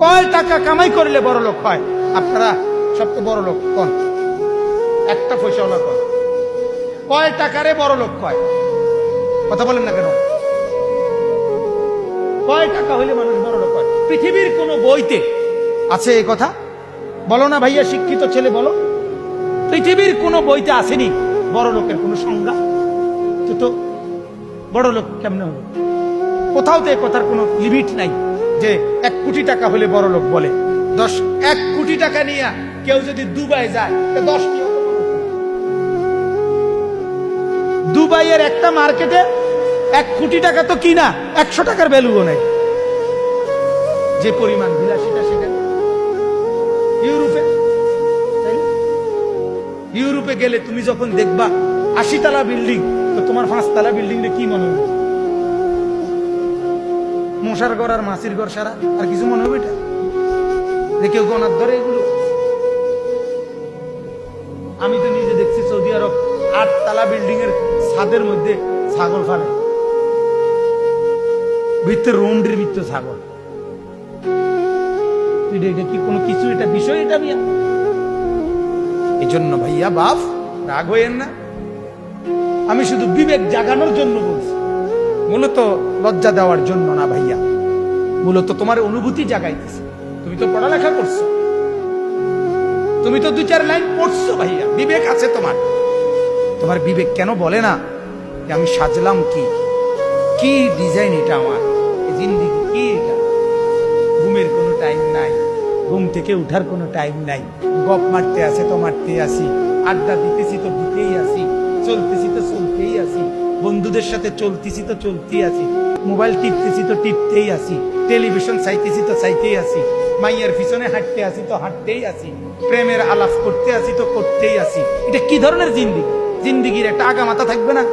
কয় টাকা কামাই করলে বড় লোক হয়? আপনারা সবচেয়ে বড় লোক কোন? একটা পয়সাওয়ালা কোন? কয় টাকারে বড় লোক হয়? কথা বলেন না কেন? কয় টাকা হইলে মানুষ বড় লোক হয়? পৃথিবীর কোন বইতে আছে এই কথা? বলো না ভাইয়া, শিক্ষিত ছেলে বলো, পৃথিবীর কোন বইতে আসেনি বড় লোকের কোন সংজ্ঞা? তো বড় লোক কেমনে হবে? কোথাও তো এই কথার কোনো লিমিট নাই যে 1 কোটি টাকা হলে বড় লোক বলে। 1 কোটি টাকা নিয়ে কেউ যদি দুবাই যায়, 10 নিয়ে দুবাইয়ের একটা মার্কেটে 1 কোটি টাকা তো কিনা 100 টাকার ভ্যালুও নাই। যে পরিমাণ বিলাসিতা সেটা ইউরোপে গেলে তুমি যখন দেখবা 80 তলা বিল্ডিং, তো তোমার 5 তলা বিল্ডিং কি মনে হবে? মশার ঘর আর মাছির ঘর সারা, আর কিছু মনে হবে? এটা যে কেউ গনার ধরে এগুলো? আমি তো নিজে দেখছি সৌদি আরব 8 তলা বিল্ডিং এর ছাদের মধ্যে ছাগল ফালে, ভিতরে রুমটির ভিতরে ছাগল। এটা কি কোনো কিছু? এটা বিষয়? এটা বিয়া? এই জন্য ভাইয়া বাপ রাগ হইয়েন না, আমি শুধু বিবেক জাগানোর জন্য বলছি, মূলত লজ্জা দেওয়ার জন্য না ভাইয়া, মূলত তোমার অনুভূতি জাগাইতেছে। তুমি তো পড়ালেখা করছো, তুমি তো 2-4 লাইন পড়ছো ভাইয়া, বিবেক আছে তোমার। তোমার বিবেক কেন বলে না যে আমি সাজলাম কি কি ডিজাইন এটা আমার জিন্দিগি কি? এটা ঘুমের কোনো টাইম নাই, ঘুম থেকে উঠার কোনো টাইম নাই, গপ মারতে আসে তো মারতে আসি, আড্ডা দিতেছি তো দিতেই আসি, চলতেছি তো চলতেই আসি, বন্ধুদের সাথে চলতেছি তো চলতেই আসি, মোবাইল টিপতেছি তো টিপতেই আসি, টেলিভিশন চাইতেছি তো চাইতেই আসি, মাইয়ার পিছনে হাঁটতে আসি তো হাঁটতেই আসি, প্রেমের আলাপ করতে আসি তো করতেই আসি। এটা কি ধরনের জিন্দিগি? জিন্দিগির একটা আগা মাথা থাকবে না?